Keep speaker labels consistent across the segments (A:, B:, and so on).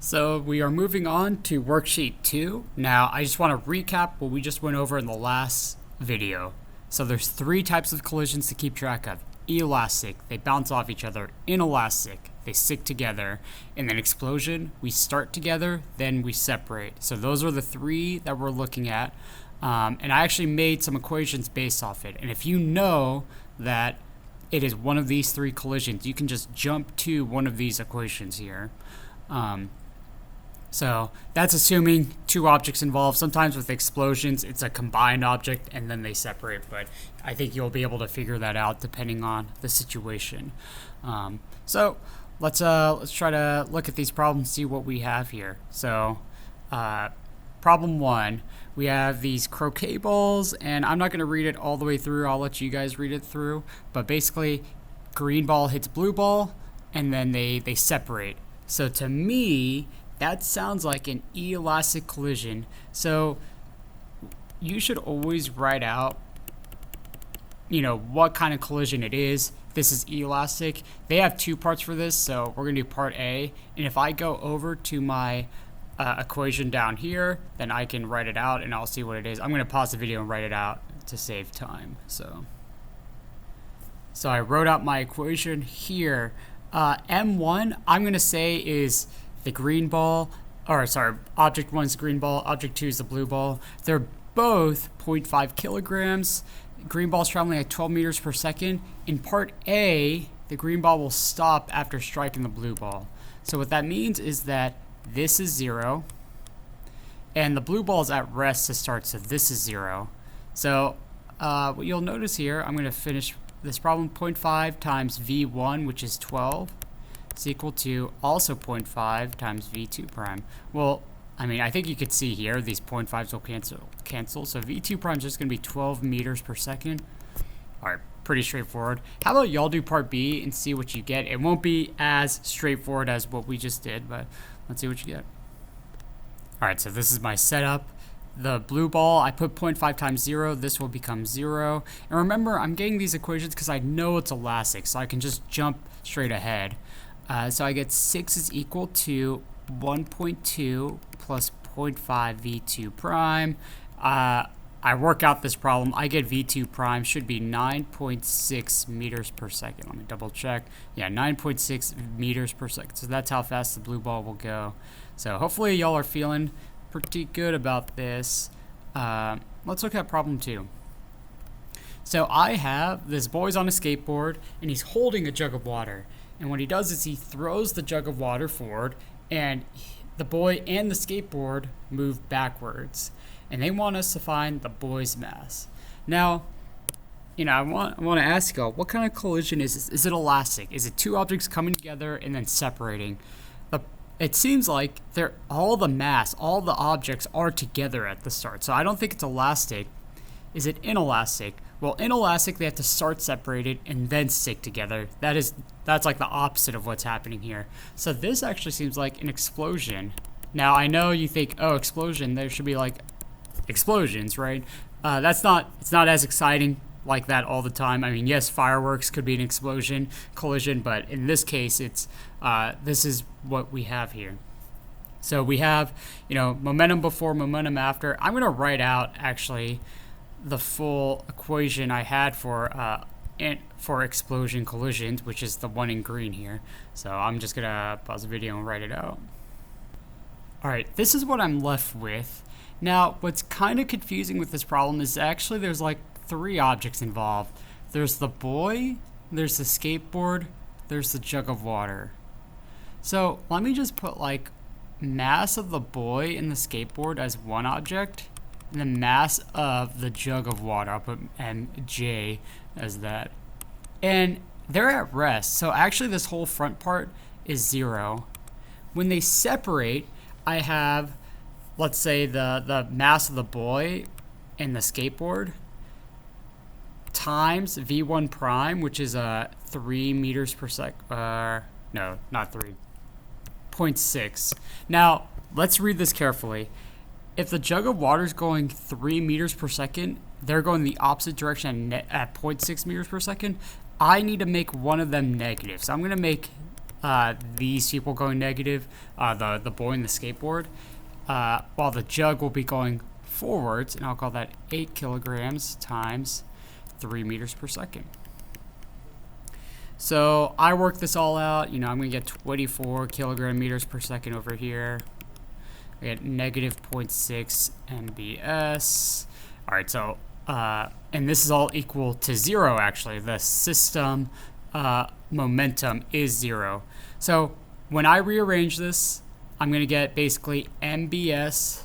A: So we are moving on to worksheet 2. Now I just want to recap what we just went over in the last video. So there's 3 types of collisions to keep track of. Elastic, they bounce off each other. Inelastic, they stick together. And then explosion, we start together, then we separate. So those are the 3 that we're looking at. And I actually made some equations based off it. And if you know that it is one of these 3 collisions, you can just jump to one of these equations here. So that's assuming 2 objects involved. Sometimes with explosions, it's a combined object and then they separate, but I think you'll be able to figure that out depending on the situation. So let's try to look at these problems, see what we have here. So problem 1, we have these croquet balls, and I'm not going to read it all the way through. I'll let you guys read it through. But basically, green ball hits blue ball, and then they separate. So to me, that sounds like an elastic collision. So you should always write out, what kind of collision it is. This is elastic. They have 2 parts for this, so we're going to do part A. And if I go over to my equation down here, then I can write it out and I'll see what it is. I'm going to pause the video and write it out to save time. So I wrote out my equation here. M1, I'm going to say is the green ball, object 1 is the green ball, object 2 is the blue ball. They're both 0.5 kilograms. Green ball is traveling at 12 meters per second. In part A, the green ball will stop after striking the blue ball. So what that means is that this is 0, and the blue ball is at rest to start, so this is 0. So what you'll notice here, I'm going to finish this problem. 0.5 times V1, which is 12, is equal to also 0.5 times V2 prime. Well, I think you could see here, these 0.5s will cancel. So V2 prime is just going to be 12 meters per second. All right, pretty straightforward. How about y'all do part B and see what you get? It won't be as straightforward as what we just did, but let's see what you get. All right, so this is my setup. The blue ball, I put 0.5 times 0. This will become 0. And remember, I'm getting these equations because I know it's elastic, so I can just jump straight ahead. So I get 6 is equal to 1.2 plus 0.5 V2 prime. I work out this problem. I get V2 prime should be 9.6 meters per second. Let me double check. Yeah, 9.6 meters per second. So that's how fast the blue ball will go. So hopefully y'all are feeling pretty good about this. Let's look at problem 2. So I have this boy's on a skateboard and he's holding a jug of water. And what he does is he throws the jug of water forward, and the boy and the skateboard move backwards. And they want us to find the boy's mass. Now, I want to ask y'all, what kind of collision is this? Is it elastic? Is it 2 objects coming together and then separating? It seems like all the objects are together at the start. So I don't think it's elastic. Is it inelastic? Well, inelastic, they have to start separated and then stick together. That's like the opposite of what's happening here. So this actually seems like an explosion. Now, I know you think, oh, explosion, there should be like explosions, right? It's not as exciting like that all the time. Yes, fireworks could be an collision, but in this case, this is what we have here. So we have, momentum before, momentum after. I'm going to write out actually the full equation I had for explosion collisions, which is the one in green here. So I'm just going to pause the video and write it out. All right, this is what I'm left with. Now, what's kind of confusing with this problem is actually there's like 3 objects involved. There's the boy, there's the skateboard, there's the jug of water. So let me just put like mass of the boy and the skateboard as one object, and the mass of the jug of water, I'll put MJ as that. And they're at rest, so actually this whole front part is 0. When they separate, I have, let's say, the mass of the boy and the skateboard times V1 prime, which is 3 meters per sec. No, not 3. 0.6. Now, let's read this carefully. If the jug of water is going 3 meters per second, they're going the opposite direction at 0.6 meters per second. I need to make one of them negative. So I'm going to make these people going negative, the boy and the skateboard, while the jug will be going forwards, and I'll call that 8 kilograms times 3 meters per second. So I work this all out. I'm going to get 24 kilogram meters per second over here. I get negative 0.6 MBS. All right, so, and this is all equal to 0, actually. The system momentum is 0. So when I rearrange this, I'm going to get basically MBS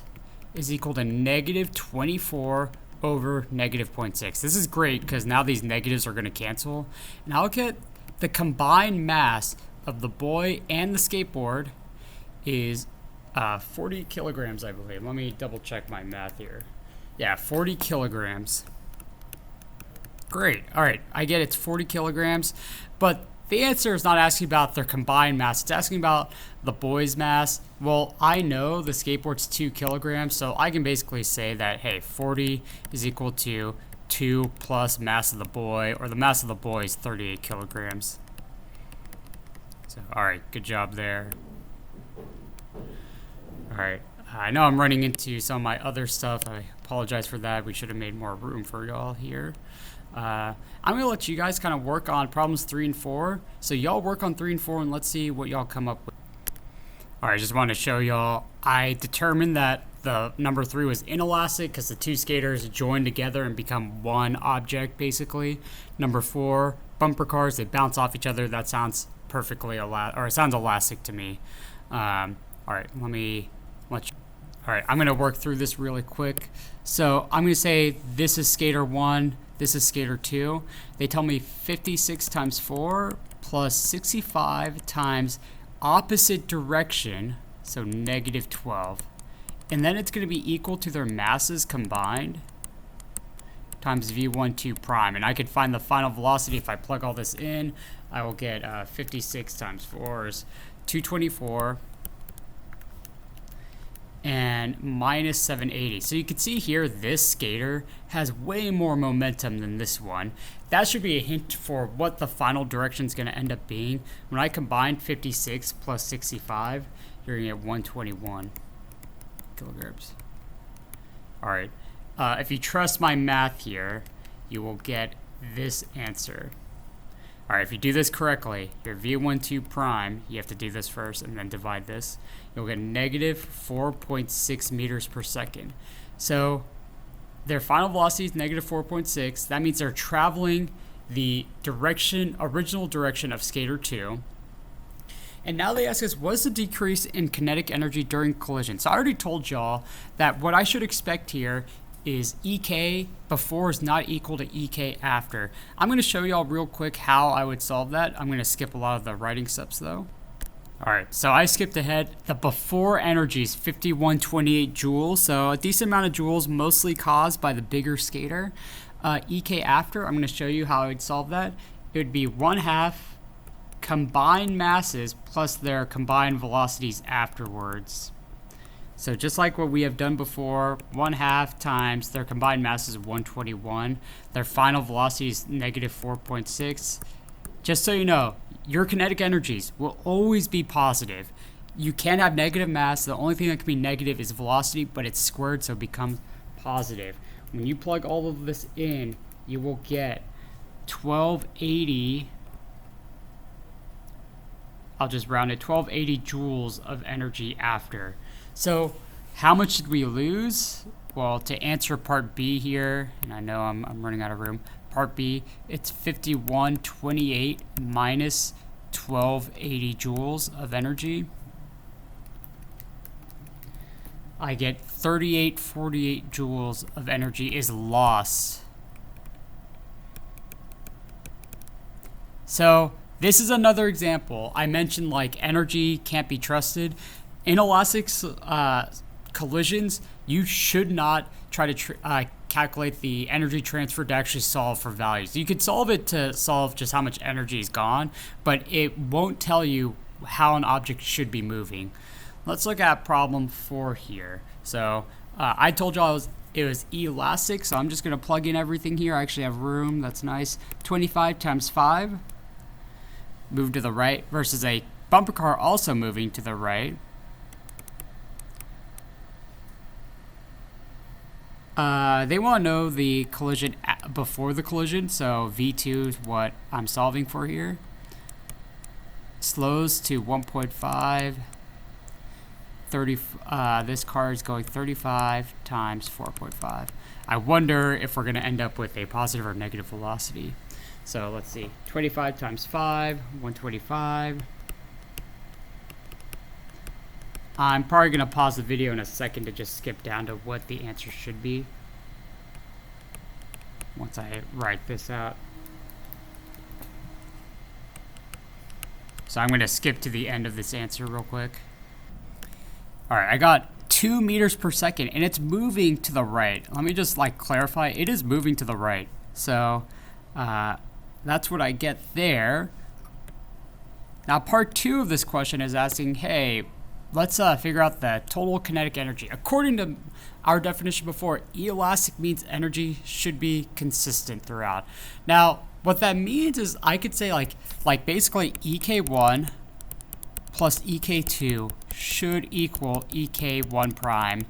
A: is equal to negative 24 over negative 0.6. This is great because now these negatives are going to cancel. And I'll get the combined mass of the boy and the skateboard is 40 kilograms, I believe. Let me double check my math here. Yeah, 40 kilograms. Great. All right, I get it's 40 kilograms, but the answer is not asking about their combined mass. It's asking about the boy's mass. Well, I know the skateboard's 2 kilograms, so I can basically say that, hey, 40 is equal to 2 plus mass of the boy, or the mass of the boy is 38 kilograms. So, all right, good job there. All right, I know I'm running into some of my other stuff. I apologize for that. We should have made more room for y'all here. I'm going to let you guys kind of work on problems 3 and 4. So y'all work on 3 and 4 and let's see what y'all come up with. All right, I just want to show y'all. I determined that the number 3 was inelastic because the two skaters join together and become one object, basically. Number 4, bumper cars, they bounce off each other. That sounds perfectly it sounds elastic to me. All right, let me let you. All right, I'm going to work through this really quick. So I'm going to say this is skater 1. This is skater 2. They tell me 56 times 4 plus 65 times opposite direction, so negative 12. And then it's going to be equal to their masses combined times v12 prime. And I could find the final velocity if I plug all this in. I will get 56 times 4 is 224. And minus 780. So you can see here this skater has way more momentum than this one. That should be a hint for what the final direction is going to end up being. When I combine 56 plus 65, you're going to get 121 kilograms. All right. If you trust my math here, you will get this answer. All right, if you do this correctly, your v12 prime, you have to do this first and then divide this. You'll get negative 4.6 meters per second. So their final velocity is negative 4.6. That means they're traveling the original direction of skater 2. And now they ask us, what's the decrease in kinetic energy during collision? So I already told y'all that what I should expect here is EK before is not equal to EK after. I'm going to show y'all real quick how I would solve that. I'm going to skip a lot of the writing steps though. All right, so I skipped ahead. The before energy is 5128 joules, so a decent amount of joules, mostly caused by the bigger skater. EK after, I'm going to show you how I would solve that. It would be 1/2 combined masses plus their combined velocities afterwards. So just like what we have done before, 1/2 times their combined mass is 121. Their final velocity is negative 4.6. Just so you know, your kinetic energies will always be positive. You can't have negative mass. The only thing that can be negative is velocity, but it's squared, so it becomes positive. When you plug all of this in, you will get 1280. I'll just round it, 1280 joules of energy after. So how much did we lose? Well, to answer part B here, and I know I'm running out of room. Part B, it's 5128 minus 1280 joules of energy. I get 3848 joules of energy is lost. So this is another example. I mentioned like energy can't be trusted. Inelastic collisions, you should not try to calculate the energy transfer to actually solve for values. You could solve it to solve just how much energy is gone, but it won't tell you how an object should be moving. Let's look at problem 4 here. So I told y'all it was elastic, so I'm just going to plug in everything here. I actually have room. That's nice. 25 times 5. Move to the right versus a bumper car also moving to the right. They want to know the collision before the collision, so V2 is what I'm solving for here. Slows to 1.5. 30. This car is going 35 times 4.5. I wonder if we're going to end up with a positive or negative velocity. So let's see. 25 times 5, 125. I'm probably going to pause the video in a second to just skip down to what the answer should be once I write this out. So I'm going to skip to the end of this answer real quick. All right, I got 2 meters per second, and it's moving to the right. Let me just clarify. It is moving to the right. So that's what I get there. Now, part 2 of this question is asking, hey, let's figure out the total kinetic energy. According to our definition before, elastic means energy should be consistent throughout. Now, what that means is I could say basically EK1 plus EK2 should equal EK1 prime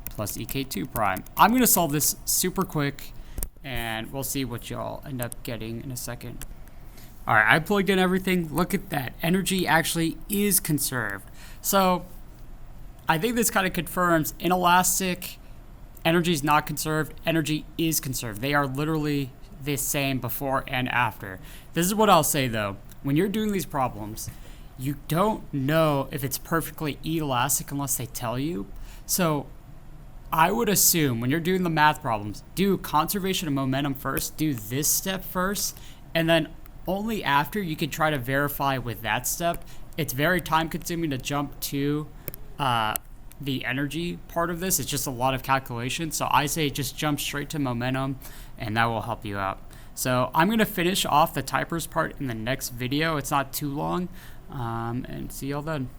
A: plus EK2 prime. I'm going to solve this super quick, and we'll see what y'all end up getting in a second. All right, I plugged in everything. Look at that. Energy actually is conserved. So I think this kind of confirms inelastic energy is not conserved. Energy is conserved. They are literally the same before and after. This is what I'll say, though. When you're doing these problems, you don't know if it's perfectly elastic unless they tell you. So I would assume when you're doing the math problems, do conservation of momentum first, do this step first, and then only after you can try to verify with that step. It's very time consuming to jump to the energy part of this. It's just a lot of calculation. So I say just jump straight to momentum, and that will help you out. So I'm going to finish off the typers part in the next video. It's not too long. And see y'all then.